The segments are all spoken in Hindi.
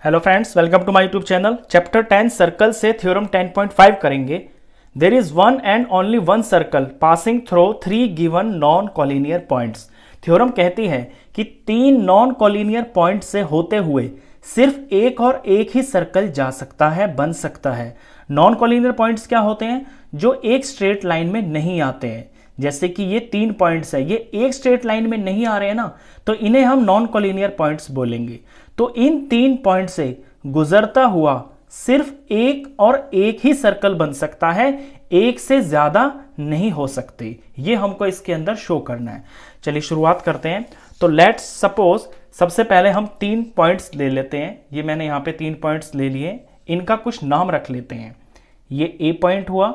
Hello friends, welcome to my YouTube channel. Chapter 10 circle से थ्योरम 10.5 करेंगे। There is one and only one circle passing through 3 given non collinear points. Theorem कहती है कि 3 नॉन कॉलिनियर पॉइंट से होते हुए सिर्फ एक और एक ही सर्कल जा सकता है, बन सकता है। नॉन कॉलिनियर पॉइंट्स क्या होते हैं? जो एक स्ट्रेट लाइन में नहीं आते हैं। जैसे कि ये 3 पॉइंट्स है, ये एक स्ट्रेट लाइन में नहीं आ रहे हैं ना, तो इन्हें हम नॉन कॉलिनियर पॉइंट्स बोलेंगे। तो इन 3 पॉइंट से गुजरता हुआ सिर्फ एक और एक ही सर्कल बन सकता है, एक से ज्यादा नहीं हो सकते। ये हमको इसके अंदर शो करना है। चलिए शुरुआत करते हैं। तो लेट्स सपोज सबसे पहले हम 3 पॉइंट्स ले लेते हैं। ये मैंने यहां पे 3 पॉइंट्स ले लिए, इनका कुछ नाम रख लेते हैं। ये ए पॉइंट हुआ,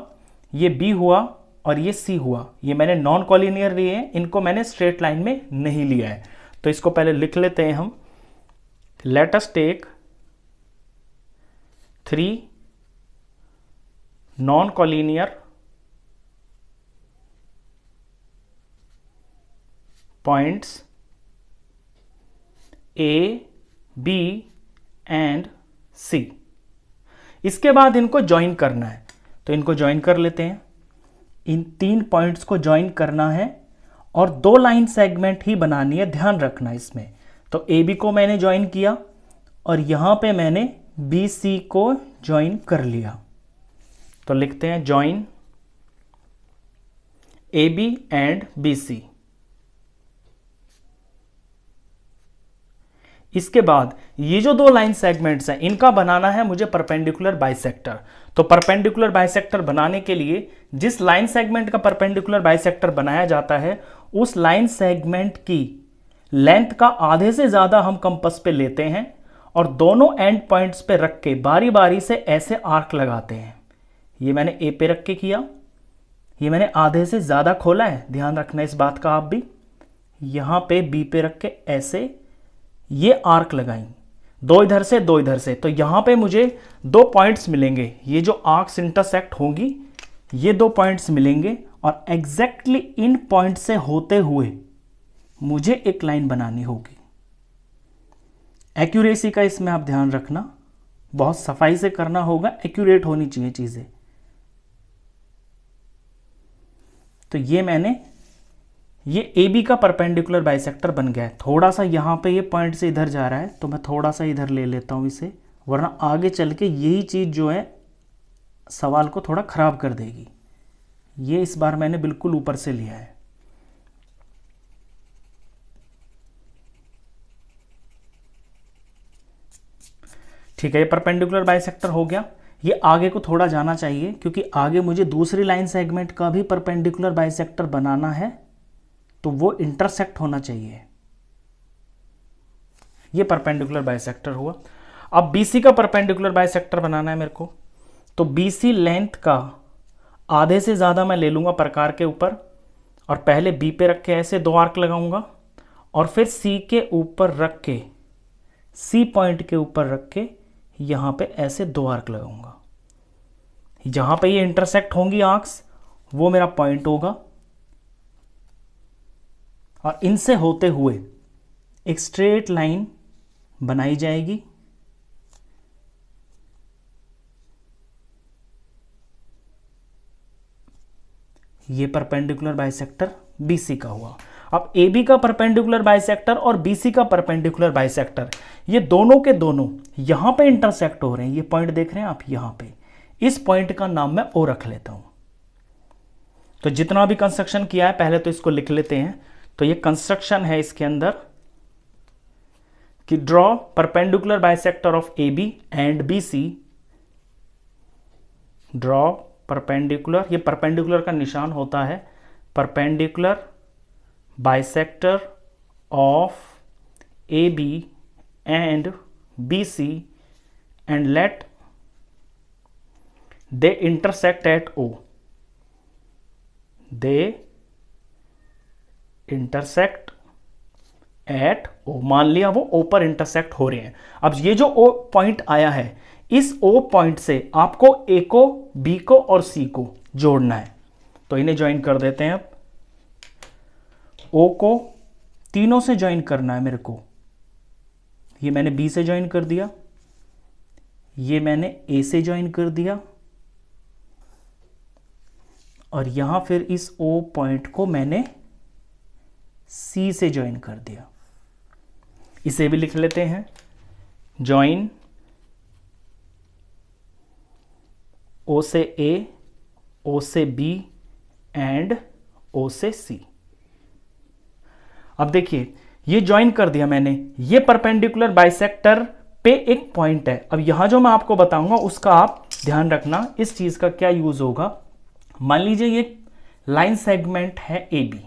ये बी हुआ और ये सी हुआ। ये मैंने नॉन कॉलिनियर लिए हैं, इनको मैंने स्ट्रेट लाइन में नहीं लिया है। तो इसको पहले लिख लेते हैं हम। Let us take 3 non-collinear points A, B and C। इसके बाद इनको ज्वाइन करना है, तो इनको ज्वाइन कर लेते हैं। इन 3 पॉइंट्स को ज्वाइन करना है और 2 लाइन सेगमेंट ही बनानी है, ध्यान रखना इसमें। तो ए बी को मैंने ज्वाइन किया और यहां पे मैंने बी सी को ज्वाइन कर लिया। तो लिखते हैं join A B and B C. इसके बाद ये जो 2 लाइन सेगमेंट्स हैं, इनका बनाना है मुझे परपेंडिकुलर बाइसेक्टर। तो परपेंडिकुलर बाइसेक्टर बनाने के लिए जिस लाइन सेगमेंट का परपेंडिकुलर बाइसेक्टर बनाया जाता है, उस लाइन सेगमेंट की लेंथ का आधे से ज्यादा हम कंपास पे लेते हैं और दोनों एंड पॉइंट्स पे रख के बारी बारी से ऐसे आर्क लगाते हैं। ये मैंने ए पे रख के किया, ये मैंने आधे से ज्यादा खोला है, ध्यान रखना इस बात का आप भी। यहां पे बी पे रख के ऐसे ये आर्क लगाई, 2 इधर से 2 इधर से। तो यहां पे मुझे 2 पॉइंट्स मिलेंगे। ये जो आर्क्स इंटरसेक्ट होंगी, ये 2 पॉइंट्स मिलेंगे और एग्जैक्टली इन पॉइंट से होते हुए मुझे एक लाइन बनानी होगी। एक्यूरेसी का इसमें आप ध्यान रखना, बहुत सफाई से करना होगा, एक्यूरेट होनी चाहिए चीजें। तो ये मैंने ये ए बी का परपेंडिकुलर बाइसेक्टर बन गया है। थोड़ा सा यहां पे ये पॉइंट से इधर जा रहा है, तो मैं थोड़ा सा इधर ले लेता हूं इसे, वरना आगे चल के यही चीज जो है सवाल को थोड़ा खराब कर देगी। ये इस बार मैंने बिल्कुल ऊपर से लिया है। ठीक है, ये परपेंडिकुलर बाइसेक्टर हो गया। ये आगे को थोड़ा जाना चाहिए, क्योंकि आगे मुझे दूसरी लाइन सेगमेंट का भी परपेंडिकुलर बाइसेक्टर बनाना है, तो वो इंटरसेक्ट होना चाहिए। ये परपेंडिकुलर बाइसेक्टर हुआ। अब बीसी का परपेंडिकुलर बाइसेक्टर बनाना है मेरे को। तो बीसी लेंथ का आधे से ज्यादा मैं ले लूंगा प्रकार के ऊपर और पहले बी पे रख के ऐसे 2 आर्क लगाऊंगा और फिर सी के ऊपर रख के, सी पॉइंट के ऊपर रख के यहां पे ऐसे 2 आर्क लगाऊंगा। जहां पे ये इंटरसेक्ट होंगी आर्क्स, वो मेरा पॉइंट होगा और इनसे होते हुए एक स्ट्रेट लाइन बनाई जाएगी। ये परपेंडिकुलर बाइसेक्टर बीसी का हुआ। अब ए बी का परपेंडिकुलर बाइसेक्टर और बीसी का परपेंडिकुलर बाइसेक्टर, ये दोनों के दोनों यहां पे इंटरसेक्ट हो रहे हैं। ये पॉइंट देख रहे हैं आप यहां पे, इस पॉइंट का नाम मैं ओ रख लेता हूं। तो जितना भी कंस्ट्रक्शन किया है पहले तो इसको लिख लेते हैं। तो ये कंस्ट्रक्शन है इसके अंदर कि draw perpendicular bisector of A B and B C. Draw perpendicular, ये परपेंडिकुलर का निशान होता है, perpendicular bisector of A B and B C and let they intersect at O. They intersect at O. मान लिया वो ओ पर इंटरसेक्ट हो रहे हैं। अब ये जो ओ पॉइंट आया है, इस ओ पॉइंट से आपको ए को, बी को और सी को जोड़ना है। तो इन्हें ज्वाइन कर देते हैं। अब ओ को तीनों से ज्वाइन करना है मेरे को। ये मैंने बी से ज्वाइन कर दिया, ये मैंने ए से ज्वाइन कर दिया और यहां फिर इस ओ पॉइंट को मैंने सी से ज्वाइन कर दिया। इसे भी लिख लेते हैं, ज्वाइन ओ से ए, ओ से बी एंड ओ से सी। अब देखिए ये ज्वाइन कर दिया मैंने, ये परपेंडिकुलर बाइसेक्टर पे एक पॉइंट है। अब यहां जो मैं आपको बताऊंगा उसका आप ध्यान रखना, इस चीज का क्या यूज होगा। मान लीजिए ये लाइन सेगमेंट है ए बी,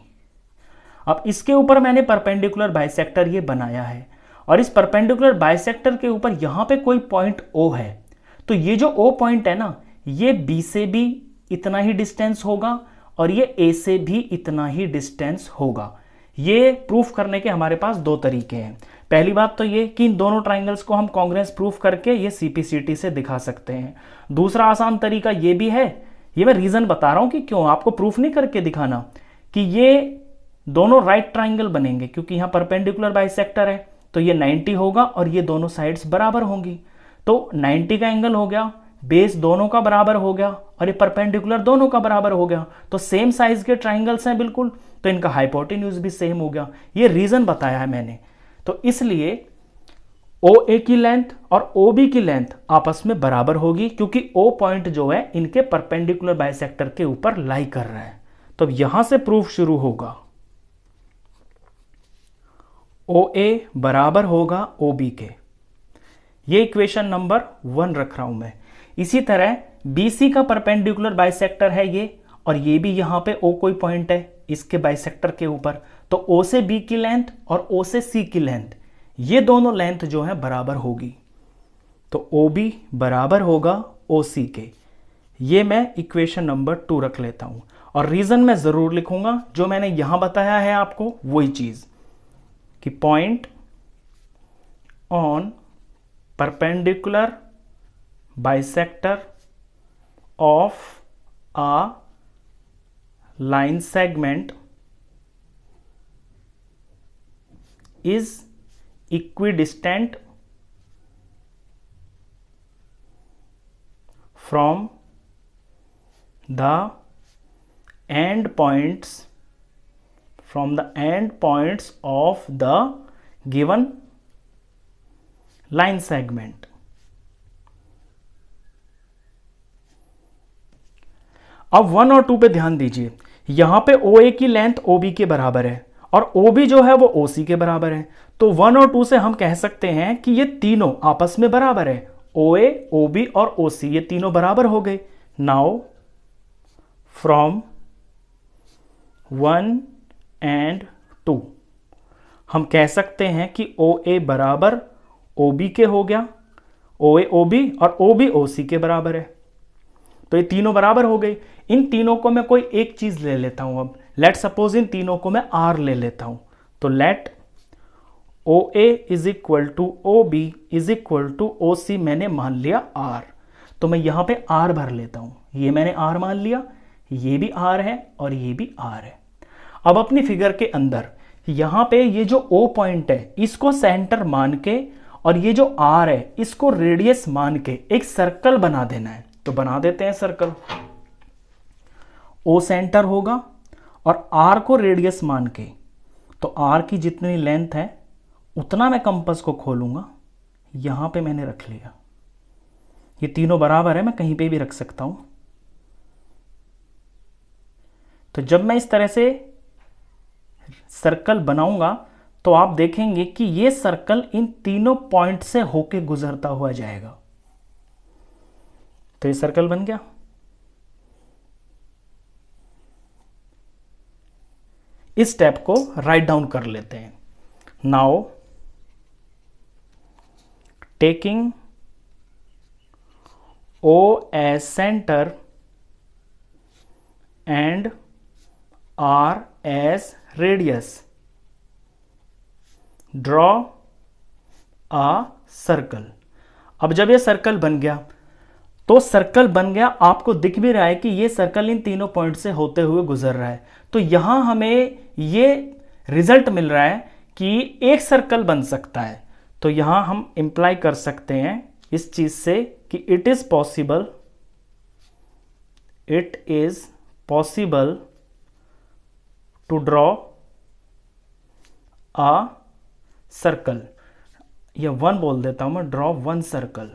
अब इसके ऊपर मैंने परपेंडिकुलर बाइसेक्टर ये बनाया है और इस परपेंडिकुलर बाइसेक्टर के ऊपर यहां पे कोई पॉइंट ओ है, तो ये जो ओ पॉइंट है ना, ये बी से भी इतना ही डिस्टेंस होगा और ये ए से भी इतना ही डिस्टेंस होगा। ये प्रूफ करने के हमारे पास दो तरीके हैं। पहली बात तो ये कि इन दोनों ट्राइंगल्स को हम कॉन्ग्रुएंस प्रूफ करके ये सीपीसीटी से दिखा सकते हैं। दूसरा आसान तरीका ये भी है, ये मैं रीजन बता रहा हूं कि क्यों, आपको प्रूफ नहीं करके दिखाना, कि ये दोनों राइट ट्राइंगल बनेंगे क्योंकि यहां परपेंडिकुलर बाइसेक्टर है, तो ये 90 होगा और ये दोनों साइड्स बराबर होंगी, तो 90 का एंगल हो गया, बेस दोनों का बराबर हो गया और ये परपेंडिकुलर दोनों का बराबर हो गया, तो सेम साइज के ट्राइंगल्स हैं बिल्कुल, तो इनका हाइपोटेन्यूज भी सेम हो गया। ये रीजन बताया है मैंने। तो इसलिए ओ ए की लेंथ और ओ बी की लेंथ आपस में बराबर होगी क्योंकि ओ पॉइंट जो है इनके परपेंडिकुलर बाइसेक्टर के ऊपर लाई कर रहा है। तो यहां से प्रूफ शुरू होगा, ओ ए बराबर होगा ओ बी के। ये इक्वेशन नंबर 1 रख रहा हूं मैं। इसी तरह BC का परपेंडिकुलर बाइसेक्टर है ये, और ये भी यहां पे O कोई पॉइंट है इसके बाइसेक्टर के ऊपर, तो O से B की लेंथ और O से C की लेंथ, ये दोनों लेंथ जो है बराबर होगी, तो OB बराबर होगा OC के। ये मैं इक्वेशन नंबर 2 रख लेता हूं और रीजन मैं जरूर लिखूंगा, जो मैंने यहां बताया है आपको वही चीज, कि point on perpendicular bisector of a line segment is equidistant from the end points of the given line segment। अब 1 और 2 पे ध्यान दीजिए, यहां पे OA की लेंथ OB के बराबर है और OB जो है वो OC के बराबर है, तो 1 और 2 से हम कह सकते हैं कि ये तीनों आपस में बराबर है, OA, OB और OC ये तीनों बराबर हो गए। नाउ फ्रॉम 1 एंड 2 हम कह सकते हैं कि OA बराबर OB के हो गया, OA OB और OB OC के बराबर है, तो ये तीनों बराबर हो गए। इन तीनों को मैं कोई एक चीज ले लेता हूं। अब लेट सपोज इन तीनों को मैं R ले लेता हूं, तो let OA is equal to OB is equal to OC मैंने मान लिया R, तो मैं यहां पे R भर लेता हूं। ये मैंने R मान लिया, ये भी R है और ये भी R है। अब अपनी फिगर के अंदर यहां पे ये जो O पॉइंट है इसको सेंटर मान के और ये जो R है इसको रेडियस मान के एक सर्कल बना देना है, तो बना देते हैं सर्कल। O सेंटर होगा और R को रेडियस मान के, तो R की जितनी लेंथ है उतना मैं कंपास को खोलूंगा, यहां पे मैंने रख लिया। ये तीनों बराबर है, मैं कहीं पे भी रख सकता हूं। तो जब मैं इस तरह से सर्कल बनाऊंगा तो आप देखेंगे कि ये सर्कल इन तीनों पॉइंट से होके गुजरता हुआ जाएगा। तो ये सर्कल बन गया। इस स्टेप को राइट डाउन कर लेते हैं। Now taking O as center and R as radius, draw a circle। अब जब ये सर्कल बन गया, तो सर्कल बन गया, आपको दिख भी रहा है कि ये सर्कल इन तीनों पॉइंट से होते हुए गुजर रहा है, तो यहां हमें ये रिजल्ट मिल रहा है कि एक सर्कल बन सकता है। तो यहां हम इंप्लाई कर सकते हैं इस चीज से कि it is possible to draw a circle, या वन बोल देता हूं मैं, ड्रॉ वन सर्कल।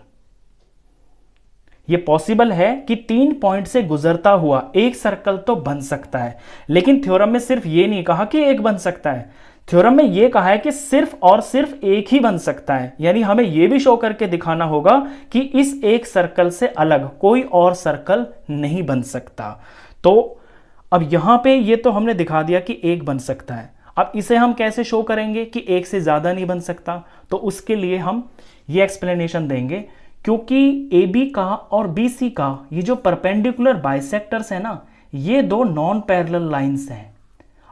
ये पॉसिबल है कि 3 पॉइंट से गुजरता हुआ एक सर्कल तो बन सकता है, लेकिन थ्योरम में सिर्फ ये नहीं कहा कि एक बन सकता है, थ्योरम में ये कहा है कि सिर्फ और सिर्फ एक ही बन सकता है। यानी हमें यह भी शो करके दिखाना होगा कि इस एक सर्कल से अलग कोई और सर्कल नहीं बन सकता। तो अब यहां पे ये तो हमने दिखा दिया कि एक बन सकता है, अब इसे हम कैसे शो करेंगे कि एक से ज्यादा नहीं बन सकता, तो उसके लिए हम ये एक्सप्लेनेशन देंगे। क्योंकि AB का और BC का ये जो परपेंडिकुलर बाइसेक्टर्स है ना, ये दो नॉन पैरेलल लाइंस हैं।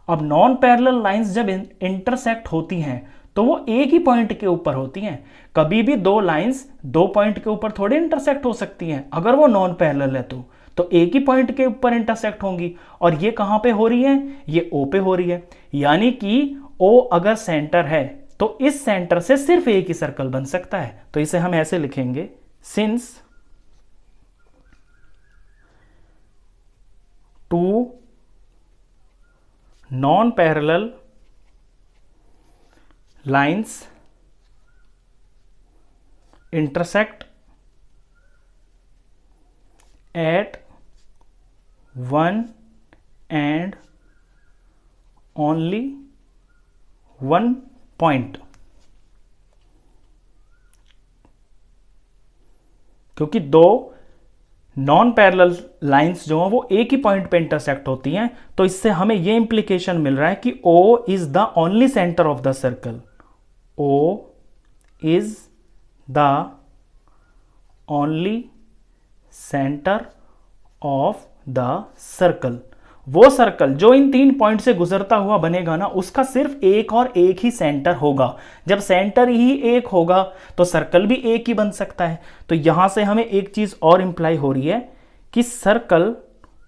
अब नॉन पैरेलल लाइंस जब इंटरसेक्ट होती हैं तो वो एक ही पॉइंट के ऊपर होती हैं। कभी भी दो लाइंस दो पॉइंट के ऊपर थोड़ी इंटरसेक्ट हो सकती हैं, अगर वो नॉन पैरेलल है तो एक ही पॉइंट के ऊपर इंटरसेक्ट होंगी। और ये कहां पे हो रही है, ये O पे हो रही है। यानी कि O अगर सेंटर है तो इस सेंटर से सिर्फ एक ही सर्कल बन सकता है। तो इसे हम ऐसे लिखेंगे, since to non parallel lines intersect at one and only one point, क्योंकि दो नॉन पैरेलल लाइंस जो हैं वो एक ही पॉइंट पे इंटरसेक्ट होती हैं, तो इससे हमें ये इंप्लीकेशन मिल रहा है कि O is the only centre of the circle. O is the only centre of the circle. वो सर्कल जो इन 3 पॉइंट से गुजरता हुआ बनेगा ना, उसका सिर्फ एक और एक ही सेंटर होगा। जब सेंटर ही एक होगा तो सर्कल भी एक ही बन सकता है। तो यहां से हमें एक चीज और इंप्लाई हो रही है कि सर्कल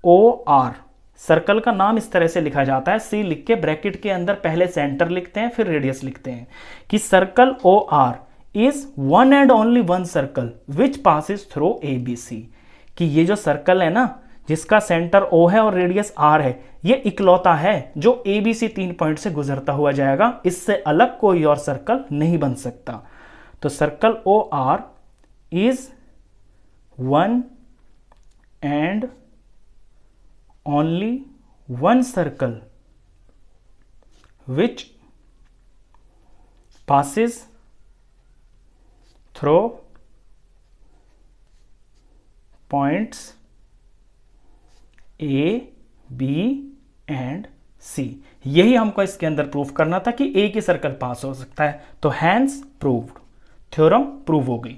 OR, सर्कल का नाम इस तरह से लिखा जाता है, C लिख के ब्रैकेट के अंदर पहले सेंटर लिखते हैं फिर रेडियस लिखते हैं, कि circle OR is one and only one circle which passes through ABC। कि ये जो सर्कल है ना, जिसका सेंटर O है और रेडियस R है, ये इकलौता है जो ABC 3 पॉइंट से गुजरता हुआ जाएगा। इससे अलग कोई और सर्कल नहीं बन सकता। तो circle OR is one and only one circle which passes through points A, B and C। यही हमको इसके अंदर प्रूव करना था कि एक ही सर्कल पास हो सकता है। तो हैंस प्रूव्ड, थ्योरम प्रूव हो गई।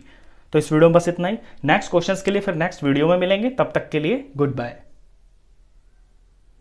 तो इस वीडियो में बस इतना ही। नेक्स्ट क्वेश्चंस के लिए फिर नेक्स्ट वीडियो में मिलेंगे, तब तक के लिए गुड बाय।